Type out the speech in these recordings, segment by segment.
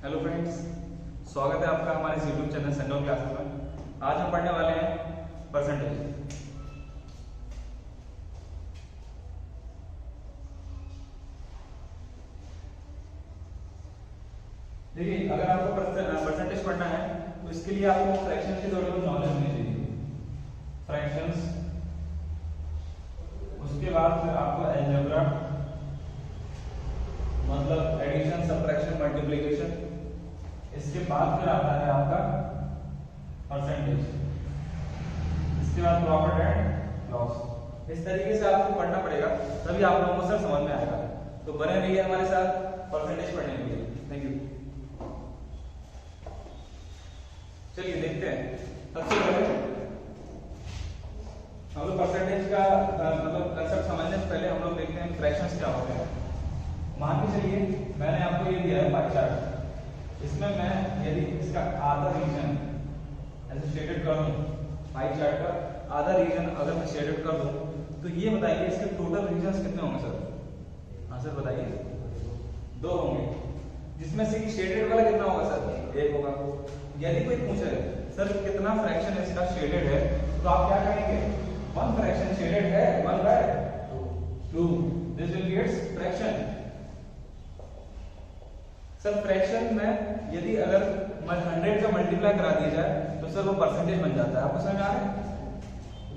Hello friends, स्वागत है आपका हमारे यूट्यूब चैनल सेंटर क्लासेस में। आज हम पढ़ने वाले हैं परसेंटेज। देखिए, अगर आपको परसेंटेज पढ़ना है तो इसके लिए आपको फ्रैक्शंस की थोड़ी बहुत नॉलेज होनी चाहिए। फ्रैक्शंस, उसके बाद फिर आपको अलजेब्रा मतलब एडिशन, सब्ट्रैक्शन, मल्टीप्लिकेशन। इसके बाद फिर आता है आपका परसेंटेज, इसके बाद प्रॉफिट एंड लॉस। इस तरीके से आपको पढ़ना पड़ेगा, तभी आप लोगों को सर समझ में आएगा। तो बने रहिए हमारे साथ परसेंटेज पढ़ने के लिए। Thank you. चलिए देखते हैं। सबसे पहले हम लोग परसेंटेज का मतलब कंसेप्ट समझने से पहले हम लोग देखते हैं फ्रैक्शंस क्या होते हैं। मान के चलिए मैंने आपको ये दिया है पाई चार्ट। इसमें मैं यदि इसका आधा रीजन ऐसे शेडेड कर दूं, पाई चार्ट का आधा रीजन अगर मैं शेडेड कर दूं, तो ये बताइए इसके टोटल रीजन्स कितने होंगे सर? हाँ सर बताइए। 2 होंगे, जिसमें से शेडेड वाला कितना होगा सर? 1 होगा। यदि कोई पूछे सर कितना फ्रैक्शन इसका शेडेड है, तो आप क्या कहेंगे? 1 फ्रैक्शन शेडेड है 1/2। This will be it's fraction. Sir fraction में यदि अगर 100 का मल्टीप्लाई करा दिया जाए तो सर वो परसेंटेज बन जाता है। आपको समझ में आ रहा है?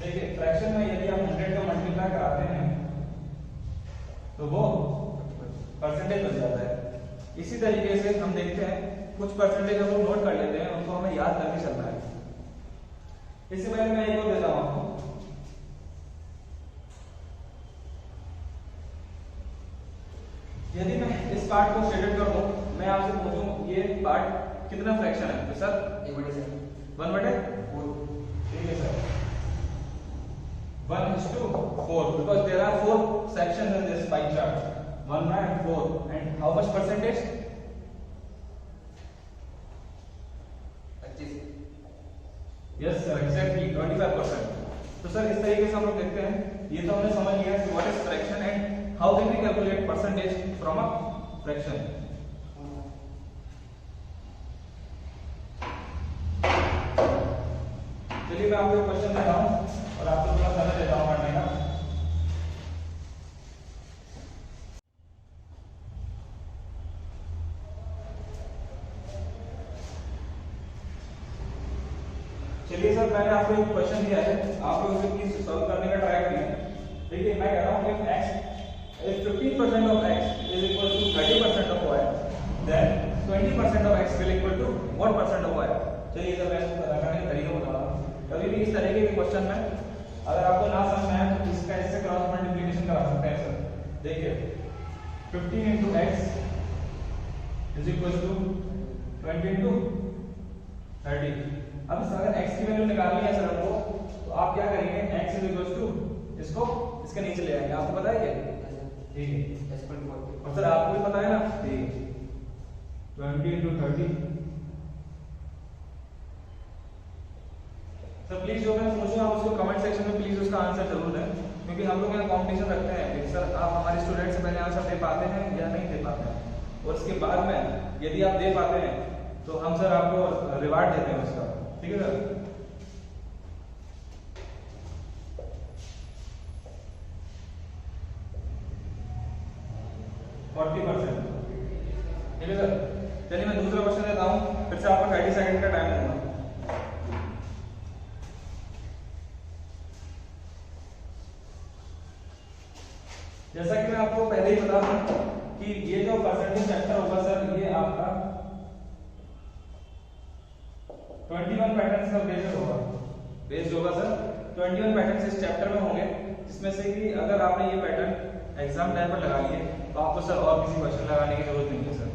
देखिए, फ्रैक्शन में यदि आप 100 का मल्टीप्लाई कराते हैं तो वो परसेंटेज बन जाता है। इसी तरीके से हम देखते हैं कुछ परसेंटेज हम लोग नोट कर लेते हैं, उनको हमें याद करके चलना है। इससे पहले मैं एक और देता हूं आपको। यदि मैं इस पार्ट को शेडेड कर दूं, मैं आपसे पूछूं ये पार्ट कितना फ्रैक्शन है, तो सर 1/4। ठीक है sir, 1:4 because there are 4 sections in this pie chart. 1/4 and how much percentage? 25. Yes sir, exactly 25%. तो सर इस तरीके से हम लोग देखते हैं। ये तो हमने समझ लिया कि what is fraction and how can we calculate percentage from a fraction. चलिए मैं आपको एक क्वेश्चन देता हूं और आपको थोड़ा समय देता हूं पढ़ने का। चलिए सर, मैंने आपको एक क्वेश्चन दिया है, आप लोग इसे प्लीज सॉल्व करने का ट्राई करिए। देखिए मैं कह रहा हूं if 15% of x is equal to 30% of y, then 20% of x will equal to what percent of y? चलिए सर मैं इसको पता करने का तरीका बता रहा हूं। कभी भी इस तरीके के क्वेश्चन में अगर आपको ना समझ में आए तो इसका इससे क्रॉस मल्टीप्लिकेशन करा सकते हैं सर। देखिए 15 into x is equal to 20 into 30। अब अगर x की वैल्यू निकालनी है सर हमको, तो आप क्या करेंगे? x is equal to इसको इसके नीचे ले आएंगे। आपको पता है ये? ठीक है। और सर आपको भी पता है ना? ठीक है। 20 into 30। सर प्लीज जो मैं पूछ रहा हूं उसको कमेंट सेक्शन में प्लीज उसका आंसर जरूर दें, क्योंकि हम लोग यहाँ कॉम्पिटिशन रखते हैं कि सर आप हमारे स्टूडेंट से पहले आंसर दे पाते हैं या नहीं दे पाते हैं, और इसके बाद में यदि आप दे पाते हैं तो हम सर आपको रिवार्ड देते हैं उसका। ठीक है सर? 40%। ठीक है सर? चलिए मैं दूसरा क्वेश्चन देता हूं, फिर से आपको 30 सेकंड का टाइम दूंगा। जैसा कि मैं आपको पहले ही बता दूं कि ये जो परसेंटेज चैप्टर होगा सर, ये आपका 21 पैटर्न्स का बेस्ड होगा सर। 21 पैटर्न्स इस चैप्टर में होंगे, जिसमें से कि अगर आपने ये पैटर्न एग्जाम टाइम पर लगा लिए तो आपको सर और किसी क्वेश्चन लगाने की जरूरत नहीं है सर।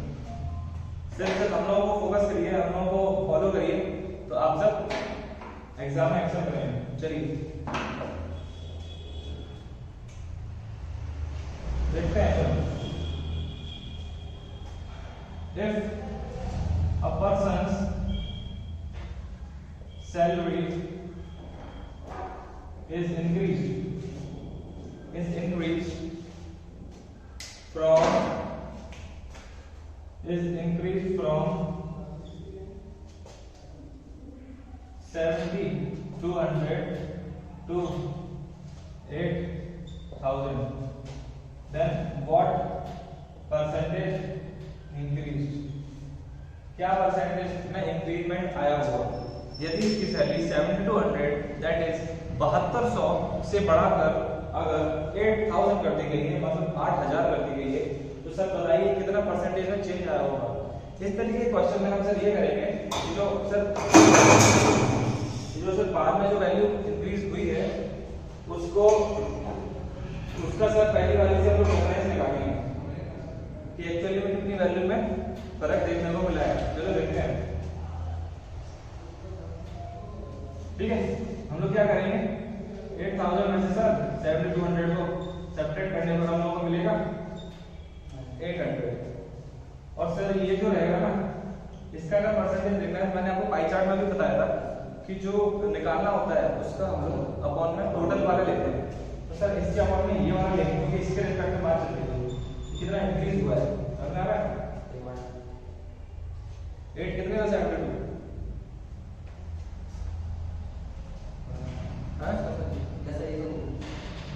सिर्फ हम लोगों को फोकस करिए, हम लोगों को फॉलो करिए, तो आप सब एग्जाम में एक्सेल करेंगे। चलिए देखते हैं। If a person's salary is increased from is increased from 70 to 100 to 8,000, then what percentage increased? क्या परसेंटेज में इंक्रीमेंट आया हुआ? यदि इसकी सैलरी 70 to 100 दैट इज 7200 से बढ़ाकर अगर 8000 कर दी गई है, मतलब 8000 कर दी गई है, तो सर बताइए कितना परसेंटेज में चेंज आया होगा? इस तरीके के क्वेश्चन में हम सर ये करेंगे कि जो सर बाद में जो वैल्यू इंक्रीज हुई है उसको उसका सर पहली वाली से हम लोग डिफरेंस निकालेंगे कि एक्चुअली में कितनी वैल्यू में फर्क देखने को मिला है। चलो देखते हैं। ठीक है, हम लोग क्या करेंगे, 8000 में से सर 70 to 100 को सब्ट्रैक्ट करने पर हम लोगों को मिलेगा 800। और सर ये जो रहेगा ना, इसका अगर परसेंटेज देखना है, मैंने आपको पाई चार्ट में भी बताया था कि जो निकालना होता है उसका हम लोग अपॉन में टोटल वाला लेते हैं। तो सर इसके अपॉन में ये वाला लेंगे क्योंकि इसके रिस्पेक्ट में बात चल रही है कितना इंक्रीज हुआ है। समझ आ रहा है? 8 कितने में 72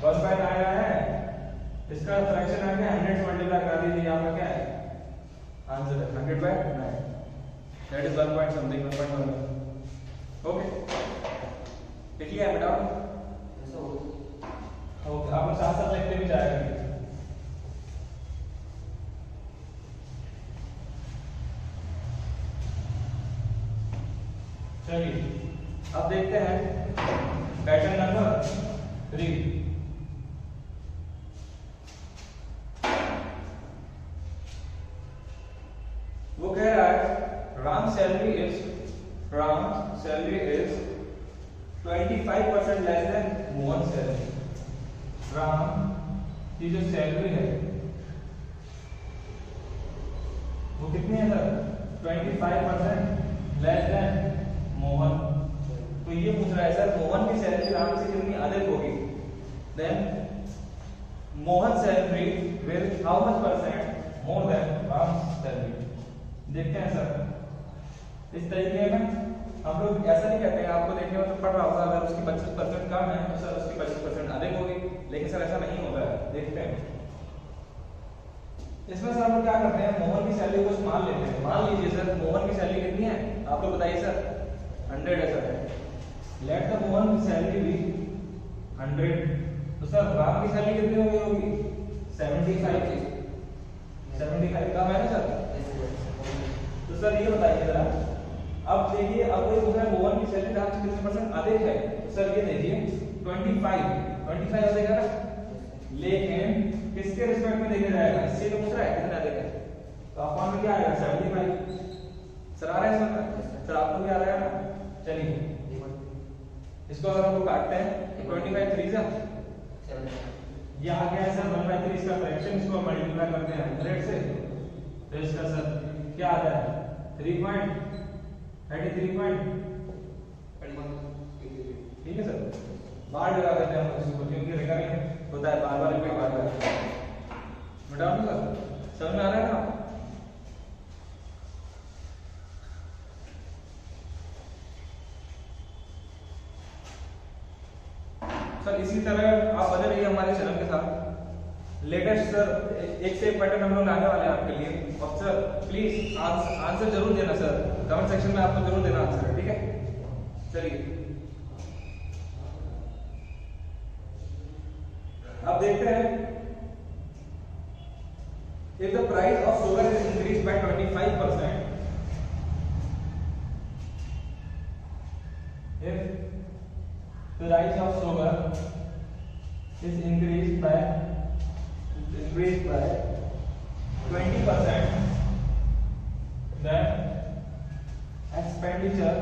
1/9 आया है, इसका फ्रैक्शन आ गया 100 से मल्टीप्लाई करा दीजिए। यहाँ पर क्या है आंसर है 100/9 that is 1 point something 1.1। Okay, लिख लिया बेटा? ओके, आप साथ साथ लिखते भी जाएंगे। चलिए अब देखते हैं पैटर्न नंबर 3। वो कह रहा है Ram salary is 25% less than Mohan salary. Ram की जो सैलरी है वो कितनी है सर? 25% less than Mohan. तो ये पूछ रहा है सर मोहन की सैलरी राम से कितनी अधिक होगी, then Mohan salary will how much percent more than Ram salary. देखते हैं सर, इस तरीके में हम लोग ऐसा नहीं कहते हैं, आपको देखने में तो पड़ रहा होगा अगर उसकी 25% कम है तो सर उसकी 25% अधिक होगी, लेकिन सर ऐसा नहीं होता है। देखते हैं इसमें सर हम लोग क्या करते हैं, मोहन की सैलरी को मान लेते हैं। मान लीजिए सर मोहन की सैलरी कितनी है, आप लोग बताइए सर? 100 है सर। लेट द मोहन की सैलरी भी 100। तो सर राम की सैलरी कितनी हो गई होगी? 75 कम है ना सर? तो सर ये बताइए जरा, अब देखिए अब कोई पूछ रहा है मोहन की सैलरी राम से कितने परसेंट अधिक है, तो सर ये देखिए 25 अधिक है ना, लेकिन किसके रिस्पेक्ट में देखा जाएगा? इससे तो पूछ रहा है कितना अधिक है, तो अपॉन में क्या आएगा? 75। सर आ रहा है सर आपको क्या आ रहा है ना? चलिए इसको अगर हम लोग काटते हैं 25 3 से ये आ गया है सर 1/3 इसका फ्रैक्शन, इसको मल्टीप्लाई करते हैं 100 से, तो इसका सर क्या आता है? 3.33 ठीक है सर। बार लगा देते हैं हम इसको क्योंकि रिकरिंग होता है, बार रिपीट बार सर समझ में आ रहा है ना? सर इसी तरह आप बने रहिए हमारे चैनल के साथ। लेटेस्ट सर एक से एक पैटर्न हम लोग लाने वाले हैं आपके लिए, और सर प्लीज आंसर जरूर देना सर, कमेंट सेक्शन में आपको जरूर देना आंसर, ठीक है? चलिए अब देखते हैं, if the price of sugar is increased by 25%, if the price of sugar is increased by 20%, then expenditure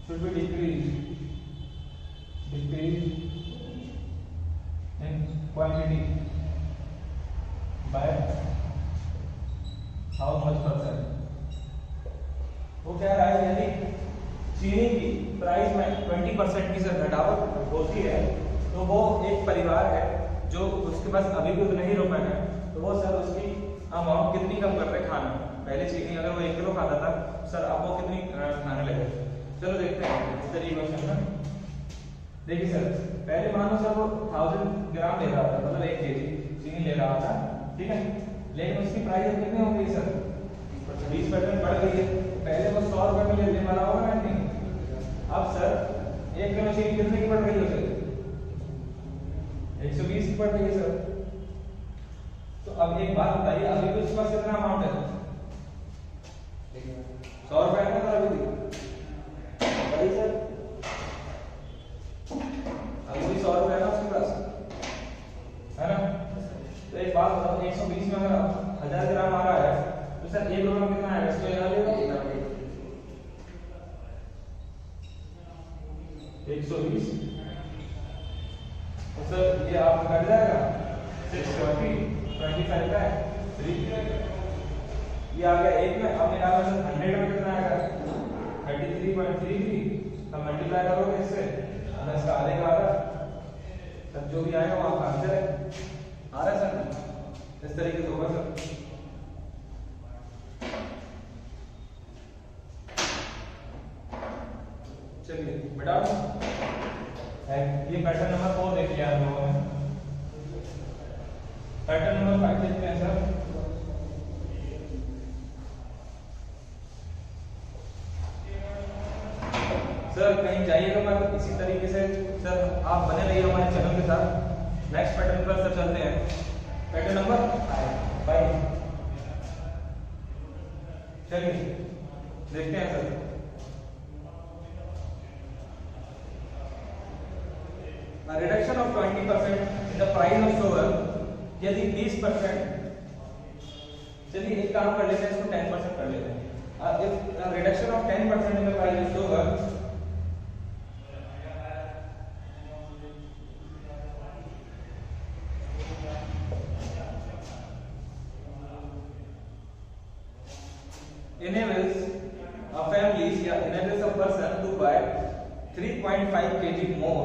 should be decreased in quantity by how much percent? वो कह रहा है यदि चीनी की प्राइस में 20% की सर घटावट होती है तो वो एक परिवार है जो उसके पास अभी भी उतने ही रुपए हैं, तो वो सर उसकी अमाउंट कितनी कम कर रहे हैं खाना। पहले चीनी अगर वो 1 किलो खाता था सर अब वो कितनी खाने लगे। चलो देखते हैं इस तरीके क्वेश्चन में। देखिए सर पहले मान लो सर वो 1000 ग्राम ले रहा था, मतलब 1 केजी चीनी ले रहा था, ठीक है, लेकिन उसकी प्राइस कितनी हो गई सर 20% बढ़ गई है। पहले वो 100 रुपए में लेने वाला होगा ना, नहीं। अब सर 1 किलो चीनी कितने की पड़ रही है उसे 120 की पड़ रही है सर। तो अब एक बात बताइए, अभी भी उसके पास कितना अमाउंट है 100 रुपए है ना सर अभी बताइए सर, अभी भी 100 रुपए है ना उसके पास, है ना। तो एक बात बताओ 120 में अगर 1000 ग्राम आ रहा है तो सर 1 किलो में कितना आएगा, इसको यहाँ लेगा 120, तो सर ये आपका कट जाएगा 620 25 है 3 ये आ गया 1 में। अब निकालना सर 100 में कितना आएगा 33.33, तब मल्टीप्लाई करोगे इससे और इसका आधे का आधा, तब जो भी आएगा वो आपका आंसर है। आ रहा है सर, इस तरीके से होगा सर। चलिए बेटा ये पैटर्न नंबर 4 देख लिया हम लोगों ने। पैटर्न नंबर 5 देखते हैं सर। सर कहीं जाइएगा मत, इसी तरीके से सर आप बने रहिए हमारे चैनल के साथ। नेक्स्ट पैटर्न पर सर चलते हैं, पैटर्न नंबर 5। चलिए देखते हैं sir. Reduction of 20% in the price of sugar, यदि 20%, चलिए एक काम कर लेते हैं, इसको 10% कर लेते हैं। If reduction of 10% in the price of sugar, enables a families या enables a person to buy 3.5 kg more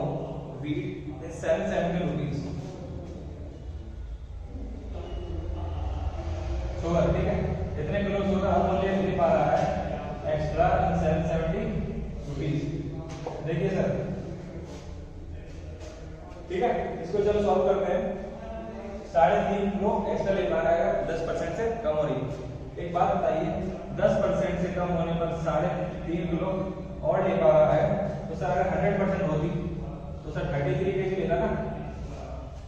wheat in 770 rupees। Sugar, ठीक है, इतने किलो शुगर अब मूल्य दे पा रहा है एक्स्ट्रा इन 770 रुपीज। देखिए सर, ठीक है, इसको चलो सॉल्व करते हैं। 3.5 किलो एक्स्ट्रा ले पा रहा है, 10% से कम हो रही है। एक बात बताइए, 10% से कम होने पर 3.5 किलो और ले पा रहा है, तो सर अगर 100% होती तो सर 33 केजी लेता ना,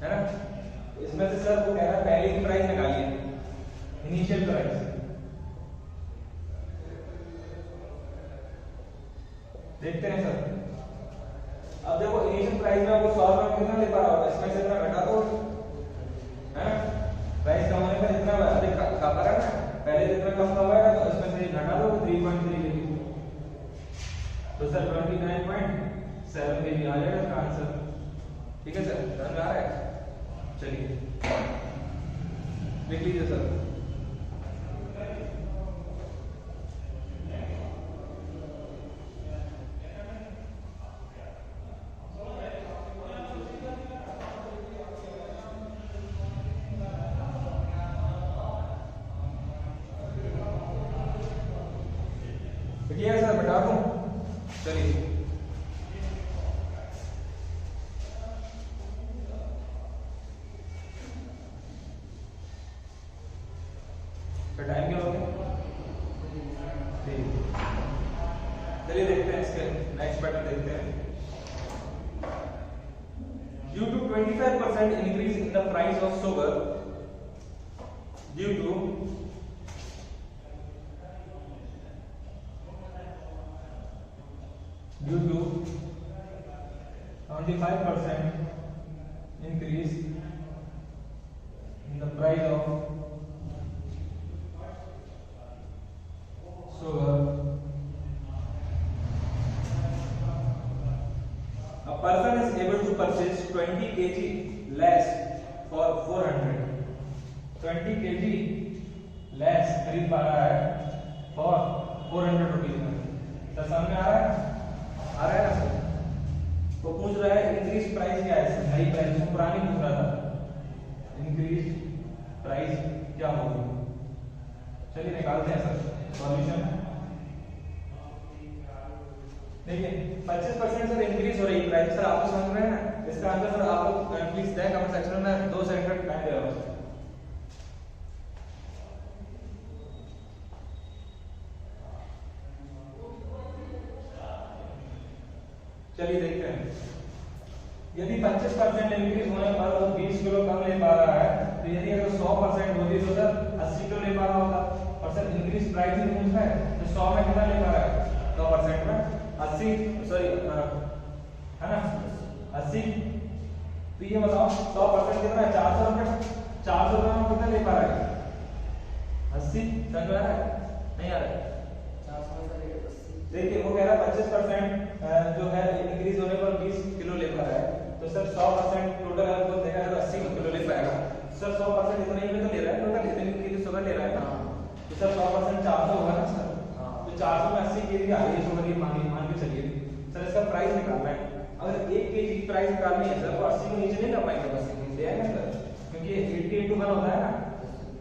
है ना। इसमें से सर वो कह रहा है पहले की प्राइस निकालिए, इनिशियल प्राइस। देखते हैं सर, अब देखो इनिशियल प्राइस में वो 100 रुपए कितना ले पा रहा होगा, इसमें से इतना घटा दो, है ना। प्राइस कम होने पर इतना अधिक खा पा रहा है ना, पहले जितना कम का हुआ है तो इसमें से घटा दो 3.3 केजी, तो सर 29.7 केजी आ जाएगा इसका आंसर। ठीक है सर, समझ में आ रहा है। चलिए लिख लीजिए सर। क्लियर सर, बता दूं। चलिए तो टाइम क्या हो गया, ठीक। चलिए देखते हैं इसके नेक्स्ट पैटर्न देखते हैं। Due to 25% increase in the price of sugar, due to due to 25% increase in the price of sugar, a person is able to purchase 20 kg less for 400, 20 kg less खरीद पा रहा है for 400 rupees में। तो समझ में आ रहा है, आ रहा है ना सर। तो पूछ रहा है इंक्रीज प्राइस क्या है, नई प्राइस, पुरानी पूछ रहा था। इंक्रीज प्राइस क्या होगी। चलिए निकालते हैं सर सॉल्यूशन। देखिए 25% सर इंक्रीज हो रही है प्राइस, सर आप समझ रहे हैं ना। इसका आंसर सर आप लोग प्लीज दें कमेंट सेक्शन में, 2 सेकंड का टाइम दे रहा हूं। चलिए देखते हैं, यदि 25% इंक्रीज होने पर वो 20 किलो कम ले पा रहा है, तो यदि अगर 100% होती तो सर 80 किलो ले पा रहा होता। और सर इंक्रीज प्राइस ही पूछ रहा है, तो 100 में कितना ले पा रहा है, 100% में 80, सॉरी है ना 80। तो ये बताओ 100% कितना है, 400 रुपए। 400 रुपए में कितना ले पा रहा है, 80। समझ आ रहा है नहीं आ रहा है? देखिए वो कह रहा है 25% जो है इंक्रीज होने पर 20 किलो ले पा रहा है, तो सर 100% टोटल अगर वो देखा जाए तो 80 किलो ले पाएगा। सर 100% इतना ही में तो ले रहा है, टोटल इतनी केजी शुगर ले रहा है ना, तो सर 100% 400 होगा ना सर। तो 400 में 80 केजी आ रही है शुगर, ये मान के चलिए। सर इसका प्राइस निकालना है, अगर 1 केजी की प्राइस निकालनी है सर तो 80 के नीचे नहीं कर पाएंगे, बस ले आएंगे सर, क्योंकि 80 × 1 होता है ना।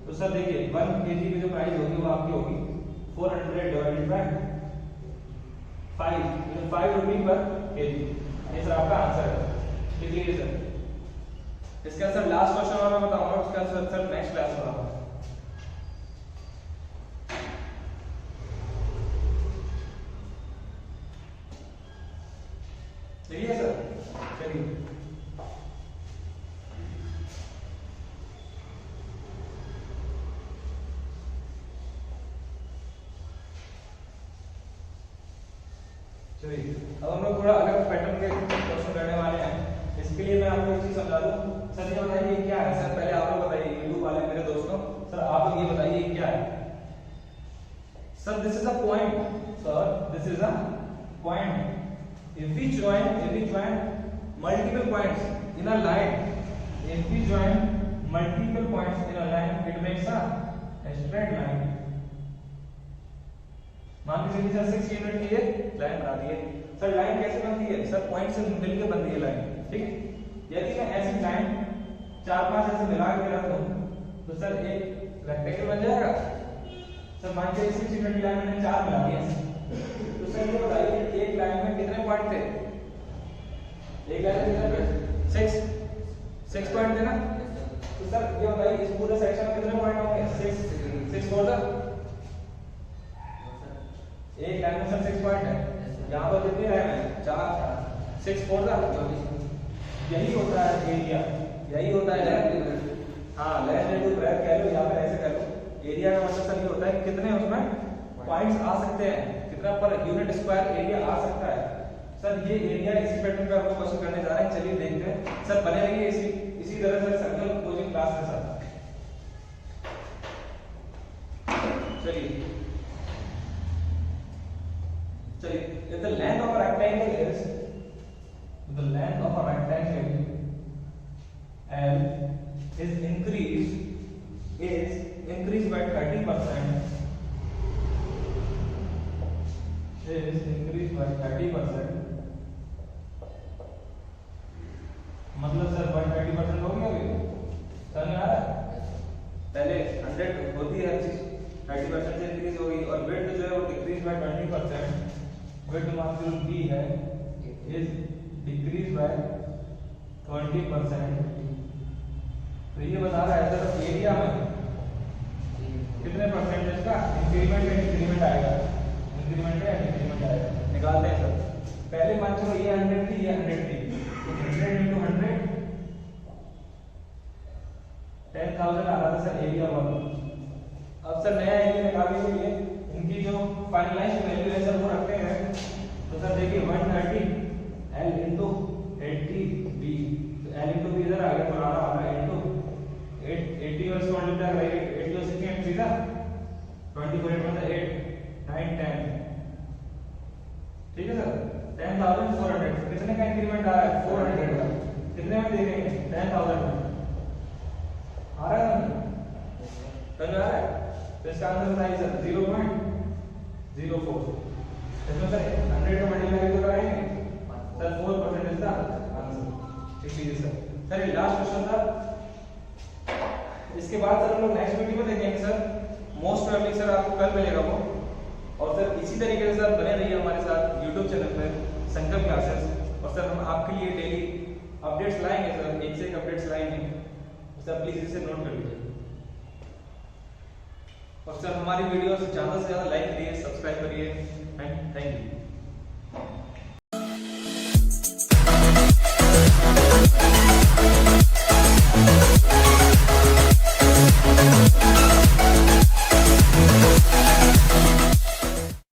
तो सर देखिए 1 केजी की जो प्राइस होगी वो आपकी होगी 400 डिवाइडेड बाय 5, 5 रुपये पर केजी। ये सर आपका आंसर है। लिख लीजिए सर। इसका सर लास्ट क्वेश्चन और मैं बताऊंगा, उसका सर नेक्स्ट क्लास में होगा। ठीक है सर, चलिए अब हम लोग थोड़ा अलग पैटर्न के क्वेश्चन करने वाले हैं। इसके लिए मैं आपको एक चीज समझा दूं। सर ये बताइए ये क्या है। सर पहले आप लोग बताइए, यूट्यूब वाले मेरे दोस्तों, सर आप लोग ये बताइए ये क्या है। Sir this is a point, sir this is a point. If we join multiple points in a line, if we join multiple points in a line, it makes a straight line. मान के चलिए sir 6 unit की ये line बना दी है। Sir line कैसे बनती है, सर पॉइंट से मिलकर बनती है लाइन, ठीक। यदि मैं ऐसी लाइन 4-5 ऐसे मिला के रख दूं तो सर एक रेक्टेंगल बन जाएगा। सर मान के 6 यूनिट की लाइन मैंने 4 मिला दिए, तो सर ये बताइए एक लाइन में कितने पॉइंट थे, एक लाइन में कितने, 6 पॉइंट थे ना। तो सर ये बताइए इस पूरे सेक्शन में कितने पॉइंट होंगे, 6 4 एक लाइन में सर 6 पॉइंट है। यहाँ पर कितनी लाइन है, 4 6 4 यही होता है एरिया, यही होता है लेंथ। हाँ लेंथ इनटू ब्रेड्थ कह लो या फिर ऐसे कह लो। एरिया का मतलब सर ये होता है कितने उसमें पॉइंट्स आ सकते हैं, कितना पर यूनिट स्क्वायर एरिया आ सकता है। सर ये एरिया इसी पैटर्न पे आपको क्वेश्चन करने जा रहे हैं। चलिए देखते हैं सर, बने रहिए इसी तरह से सर्कल कोचिंग क्लास के साथ। चलिए if the length of a rectangle is L is increased by 30%, मतलब सर 130% हो गया अभी समझ में आ रहा है। पहले 100 होती है हर चीज, 30% से इंक्रीज होगी। और वेट जो है वो डिक्रीज बाय 20%। वेट मान लो बी है इज डिक्रीज बाय 20%। तो ये बता रहा है सर एरिया में कितने परसेंटेज का इंक्रीमेंट आएगा, इंक्रीमेंट आएगा। निकालते हैं सर। पहले मान चलो ये 100 थी, ये 100 थी, तो 100 × 100 10,000 आ रहा था सर एरिया 1। अब सर नया एरिया निकालने के लिए इनकी जो फाइनलाइज्ड वैल्यू है सर वो रखते हैं। तो सर देखिए 130 L × 80 B, तो L × B इधर आ गया पुराना वाला इनटू 80 और इसको मल्टीप्लाई करेंगे 8 × 6 = 3 24 × 8 9 10, ठीक है सर। 10,400 कितने का इंक्रीमेंट आ रहा है, 400 का। कितने में देखेंगे, 10,000 में आ रहा है समझ आ रहा है। तो इसका आंसर बताइए सर 0.04। इसमें सर 100 का मल्टीप्लाई तो कराएंगे सर 4% इसका आंसर। ठीक है सर। सर ये लास्ट क्वेश्चन था इसके बाद सर हम लोग नेक्स्ट वीडियो में देखेंगे सर, मोस्ट प्रोबेबली सर आपको कल मिलेगा वो। और सर इसी तरीके से सर बने रहिए हमारे साथ यूट्यूब चैनल पर संकल्प क्लासेस। और सर हम आपके लिए डेली अपडेट्स लाएंगे सर, एक से एक अपडेट्स लाएंगे सर, प्लीज इसे नोट कर लीजिए। और सर हमारी वीडियो ज़्यादा से ज़्यादा लाइक करिए, सब्सक्राइब करिए एंड थैंक यू।